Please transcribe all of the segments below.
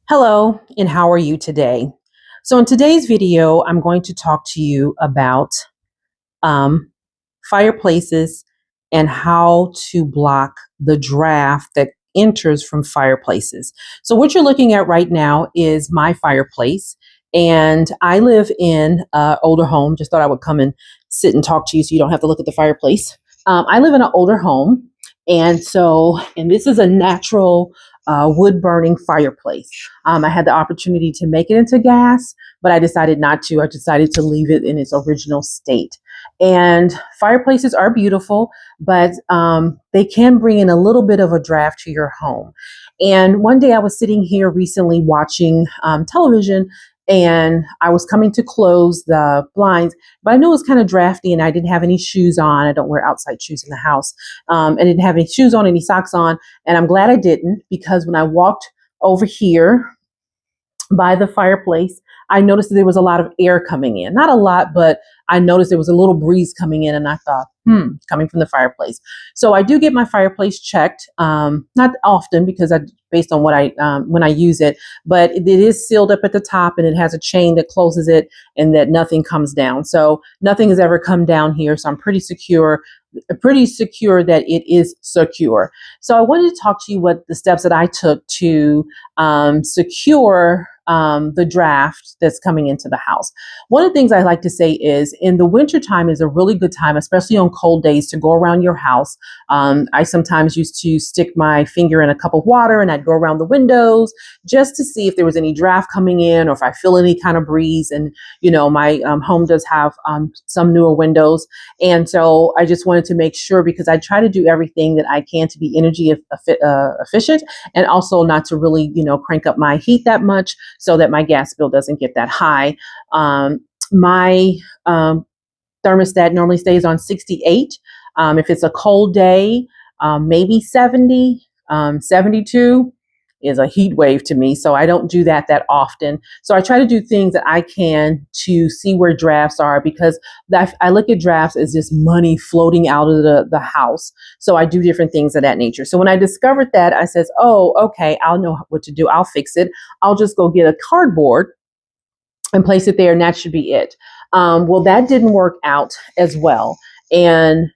Hello, and how are you today? So, in today's video, I'm going to talk to you about um, fireplaces and how to block the draft that enters from fireplaces. So, what you're looking at right now is my fireplace, and I live in an older home. Just thought I would come and sit and talk to you so you don't have to look at the fireplace. I live in an older home, and this is a natural wood burning fireplace. I had the opportunity to make it into gas, but I decided not to. I decided to leave it in its original state. And fireplaces are beautiful, but they can bring in a little bit of a draft to your home. And one day I was sitting here recently watching television, and I was coming to close the blinds, but I knew it was kind of drafty and I didn't have any shoes on. I don't wear outside shoes in the house. And didn't have any shoes on, any socks on. And I'm glad I didn't, because when I walked over here by the fireplace, I noticed that there was a lot of air coming in. Not a lot, but I noticed there was a little breeze coming in, and I thought, coming from the fireplace. So I do get my fireplace checked, not often because based on what when I use it, but it is sealed up at the top and it has a chain that closes it and that nothing comes down. So nothing has ever come down here. So I'm pretty secure that it is secure. So I wanted to talk to you what the steps that I took to secure the draft that's coming into the house. One of the things I like to say is in the wintertime is a really good time, especially on cold days, to go around your house. I sometimes used to stick my finger in a cup of water and I'd go around the windows just to see if there was any draft coming in or if I feel any kind of breeze. And, my home does have some newer windows. And so I just wanted to make sure, because I try to do everything that I can to be energy efficient, and also not to really, crank up my heat that much so that my gas bill doesn't get that high. My thermostat normally stays on 68. If it's a cold day, maybe 70, 72 is a heat wave to me. So I don't do that often. So I try to do things that I can to see where drafts are, because I look at drafts as just money floating out of the house. So I do different things of that nature. So when I discovered that, I says, oh, okay, I'll know what to do. I'll fix it. I'll just go get a cardboard and place it there, and that should be it. Well, that didn't work out as well. And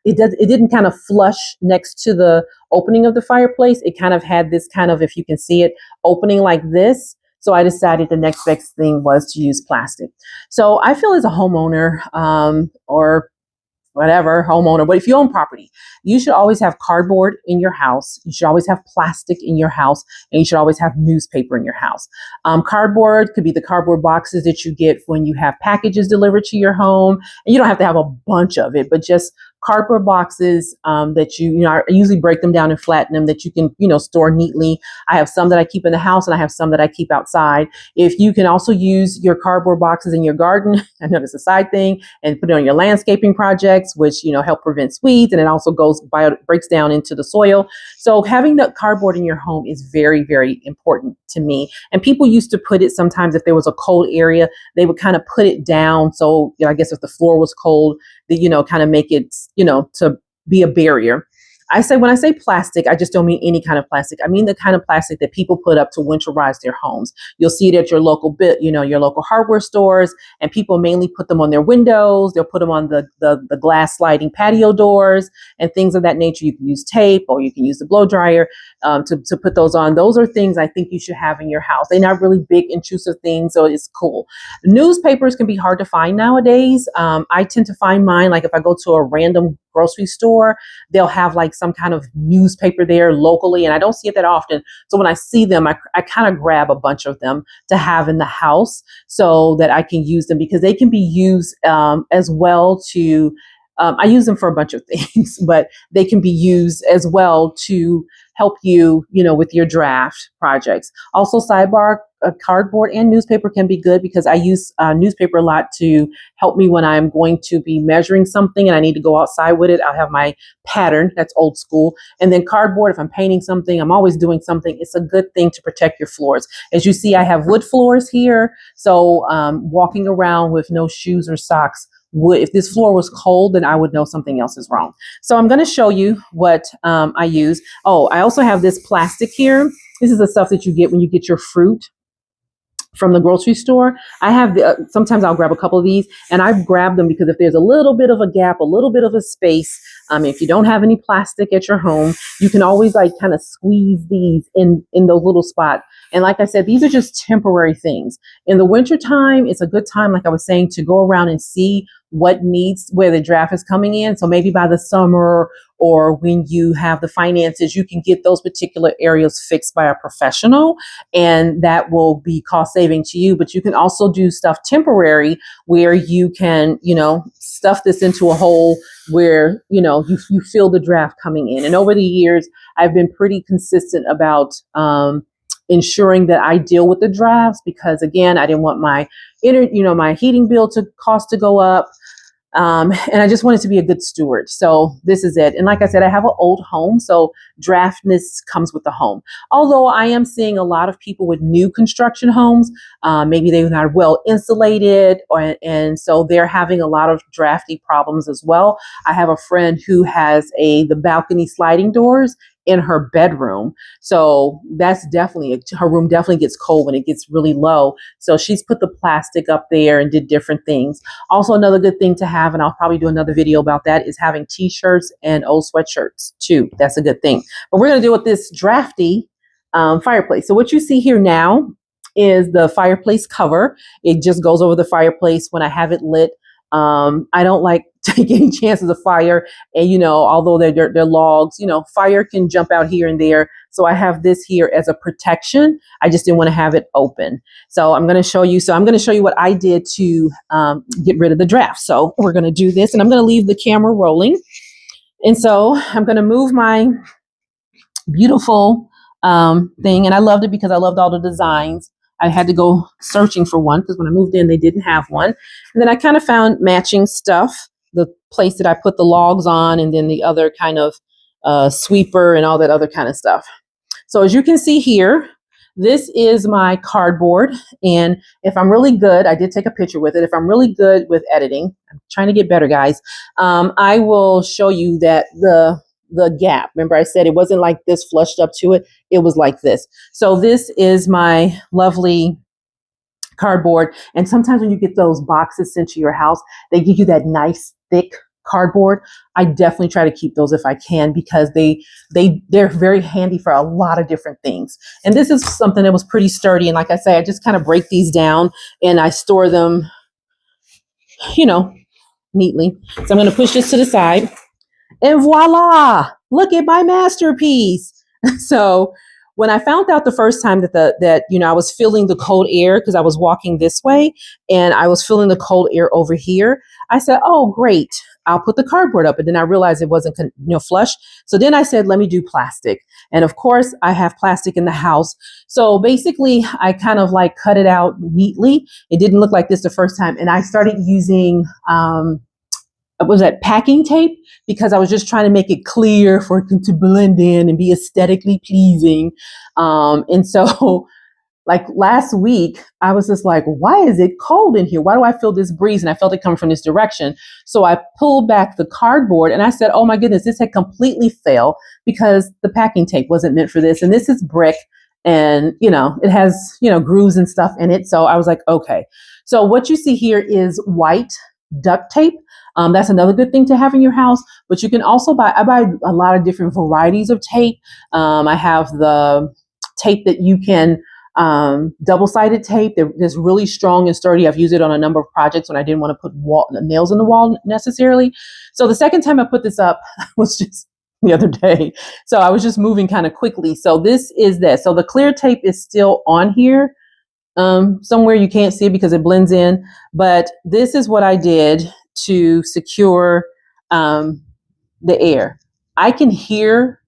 it didn't kind of flush next to the opening of the fireplace. It kind of had this kind of, if you can see it, opening like this. So I decided the next best thing was to use plastic. So I feel as a homeowner, or whatever homeowner, but if you own property, you should always have cardboard in your house. You should always have plastic in your house, and you should always have newspaper in your house. Cardboard could be the cardboard boxes that you get when you have packages delivered to your home, and you don't have to have a bunch of it, but just cardboard boxes that I usually break them down and flatten them, that you can store neatly. I have some that I keep in the house, and I have some that I keep outside. If you can also use your cardboard boxes in your garden, I know it's a side thing, and put it on your landscaping projects, which help prevent weeds, and it also breaks down into the soil. So having the cardboard in your home is very, very important to me. And people used to put it, sometimes if there was a cold area, they would kind of put it down. So I guess if the floor was cold, kind of make it, to be a barrier. When I say plastic, I just don't mean any kind of plastic. I mean the kind of plastic that people put up to winterize their homes. You'll see it at your local your local hardware stores, and people mainly put them on their windows. They'll put them on the glass sliding patio doors and things of that nature. You can use tape, or you can use the blow dryer to put those on. Those are things I think you should have in your house. They're not really big, intrusive things, so it's cool. Newspapers can be hard to find nowadays. I tend to find mine, like if I go to a random grocery store, they'll have like some kind of newspaper there locally, and I don't see it that often. So when I see them, I kind of grab a bunch of them to have in the house so that I can use them, because they can be used as well to I use them for a bunch of things, but they can be used as well to help you, with your draft projects. Also, sidebar, cardboard and newspaper can be good, because I use newspaper a lot to help me when I'm going to be measuring something and I need to go outside with it. I'll have my pattern, that's old school. And then cardboard, if I'm painting something, I'm always doing something. It's a good thing to protect your floors. As you see, I have wood floors here. So walking around with no shoes or socks, if this floor was cold, then I would know something else is wrong. So I'm going to show you what I use. Oh, I also have this plastic here. This is the stuff that you get when you get your fruit from the grocery store. I have sometimes I'll grab a couple of these, and I grab them because if there's a little bit of a gap, a little bit of a space, if you don't have any plastic at your home, you can always like kind of squeeze these in those little spots. And like I said, these are just temporary things. In the wintertime, it's a good time, like I was saying, to go around and see where the draft is coming in. So maybe by the summer, or when you have the finances, you can get those particular areas fixed by a professional, and that will be cost saving to you. But you can also do stuff temporary where you can, stuff this into a hole where, you feel the draft coming in. And over the years, I've been pretty consistent about ensuring that I deal with the drafts, because again, I didn't want my my heating bill to go up. And I just wanted to be a good steward. So this is it. And like I said, I have an old home, so draftness comes with the home. Although I am seeing a lot of people with new construction homes, maybe they're not well insulated, and so they're having a lot of drafty problems as well. I have a friend who has the balcony sliding doors in her bedroom. So that's definitely, her room definitely gets cold when it gets really low. So she's put the plastic up there and did different things. Also, another good thing to have, and I'll probably do another video about that, is having t-shirts and old sweatshirts too. That's a good thing. But we're going to deal with this drafty fireplace. So what you see here now is the fireplace cover. It just goes over the fireplace when I have it lit. I don't like taking chances of fire, and although they're logs, fire can jump out here and there. So I have this here as a protection. I just didn't want to have it open. So I'm going to show you. So I'm going to show you what I did to get rid of the draft. So we're going to do this, and I'm going to leave the camera rolling. And so I'm going to move my beautiful thing, and I loved it because I loved all the designs. I had to go searching for one because when I moved in, they didn't have one. And then I kind of found matching stuff, the place that I put the logs on, and then the other kind of sweeper and all that other kind of stuff. So as you can see here, this is my cardboard. And if I'm really good, I did take a picture with it. If I'm really good with editing, I'm trying to get better, guys, I will show you that the gap. Remember, I said it wasn't like this flushed up to it. It was like this. So this is my lovely cardboard. And sometimes when you get those boxes sent to your house, they give you that nice thick cardboard. I definitely try to keep those if I can, because they're very handy for a lot of different things. And this is something that was pretty sturdy. And like I say, I just kind of break these down and I store them, neatly. So I'm going to push this to the side. And voila, look at my masterpiece. So when I found out the first time that I was feeling the cold air, because I was walking this way and I was feeling the cold air over here, I said, oh, great, I'll put the cardboard up. And then I realized it wasn't flush. So then I said, let me do plastic. And of course, I have plastic in the house. So basically, I kind of like cut it out neatly. It didn't look like this the first time. And I started using packing tape, because I was just trying to make it clear for it to blend in and be aesthetically pleasing. And so like last week, I was just like, why is it cold in here? Why do I feel this breeze? And I felt it coming from this direction. So I pulled back the cardboard and I said, oh my goodness, this had completely failed because the packing tape wasn't meant for this. And this is brick, and, it has, grooves and stuff in it. So I was like, okay. So what you see here is white duct tape. That's another good thing to have in your house, but you can also I buy a lot of different varieties of tape. I have the tape that you can, double-sided tape. That's really strong and sturdy. I've used it on a number of projects when I didn't want to put nails in the wall necessarily. So the second time I put this up was just the other day. So I was just moving kind of quickly. So this is that. So the clear tape is still on here. Somewhere you can't see it because it blends in, but this is what I did to secure the air. I can hear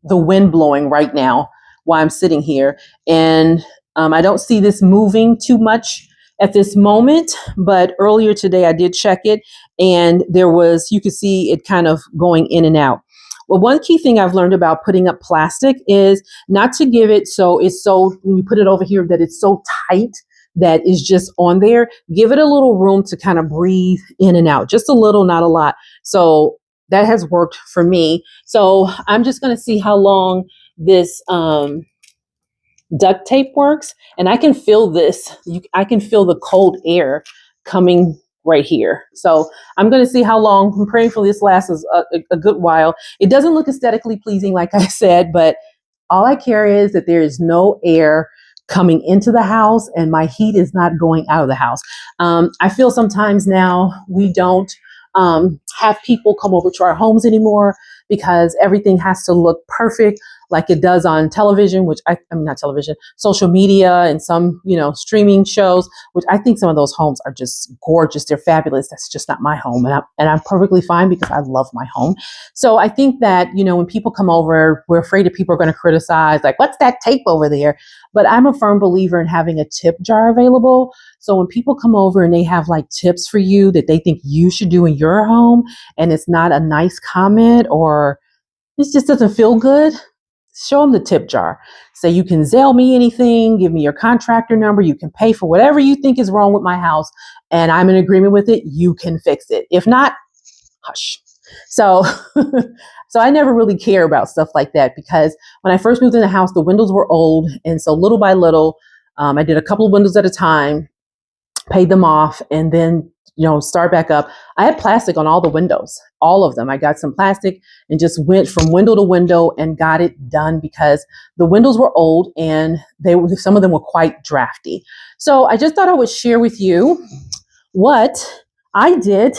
the wind blowing right now while I'm sitting here, and I don't see this moving too much at this moment, but earlier today I did check it, and you could see it kind of going in and out. Well, one key thing I've learned about putting up plastic is not to give it when you put it over here that it's so tight that is just on there. Give it a little room to kind of breathe in and out, just a little, not a lot. So that has worked for me. So I'm just going to see how long this duct tape works, and I can feel this. I can feel the cold air coming right here. So I'm going to see how long. I'm praying for this lasts a good while. It doesn't look aesthetically pleasing, like I said, but all I care is that there is no air coming into the house and my heat is not going out of the house. I feel sometimes now we don't have people come over to our homes anymore because everything has to look perfect like it does on television, which I mean, not television, social media and some, streaming shows, which I think some of those homes are just gorgeous. They're fabulous. That's just not my home. And I'm perfectly fine because I love my home. So I think that, when people come over, we're afraid that people are going to criticize, like, what's that tape over there? But I'm a firm believer in having a tip jar available. So when people come over and they have like tips for you that they think you should do in your home, and it's not a nice comment or it just doesn't feel good, show them the tip jar. So you can Zelle me anything, give me your contractor number. You can pay for whatever you think is wrong with my house, and I'm in agreement with it. You can fix it. If not, hush. So, so I never really care about stuff like that because when I first moved in the house, the windows were old. And so little by little, I did a couple of windows at a time, paid them off, and then, start back up. I had plastic on all the windows, all of them. I got some plastic and just went from window to window and got it done because the windows were old and some of them were quite drafty. So I just thought I would share with you what I did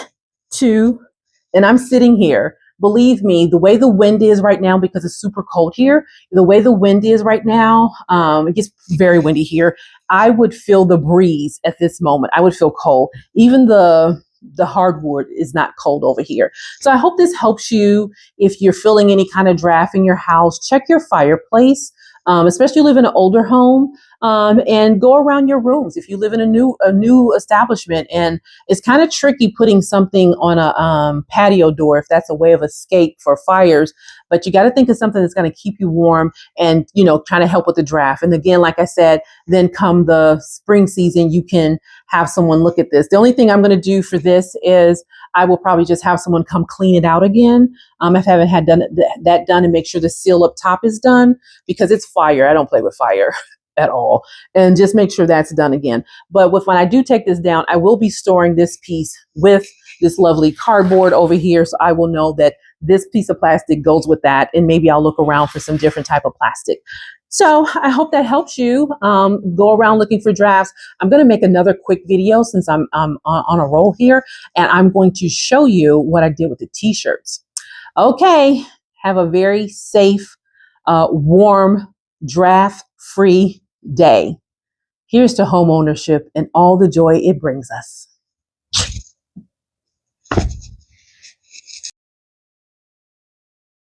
and I'm sitting here. Believe me, the way the wind is right now, because it's super cold here, the way the wind is right now, it gets very windy here. I would feel the breeze at this moment. I would feel cold. Even the hardwood is not cold over here. So I hope this helps you. If you're feeling any kind of draft in your house, check your fireplace, especially if you live in an older home, and go around your rooms. If you live in a new establishment, and it's kind of tricky putting something on a patio door if that's a way of escape for fires, but you got to think of something that's going to keep you warm and, trying to help with the draft. And again, like I said, then come the spring season, you can have someone look at this. The only thing I'm going to do for this is I will probably just have someone come clean it out again. If I haven't had that done, and make sure the seal up top is done because it's fire. I don't play with fire at all. And just make sure that's done again. But when I do take this down, I will be storing this piece with this lovely cardboard over here. So I will know that this piece of plastic goes with that. And maybe I'll look around for some different type of plastic. So I hope that helps you. Go around looking for drafts. I'm going to make another quick video since I'm on a roll here. And I'm going to show you what I did with the t-shirts. Okay. Have a very safe, warm, draft-free day. Here's to home ownership and all the joy it brings us.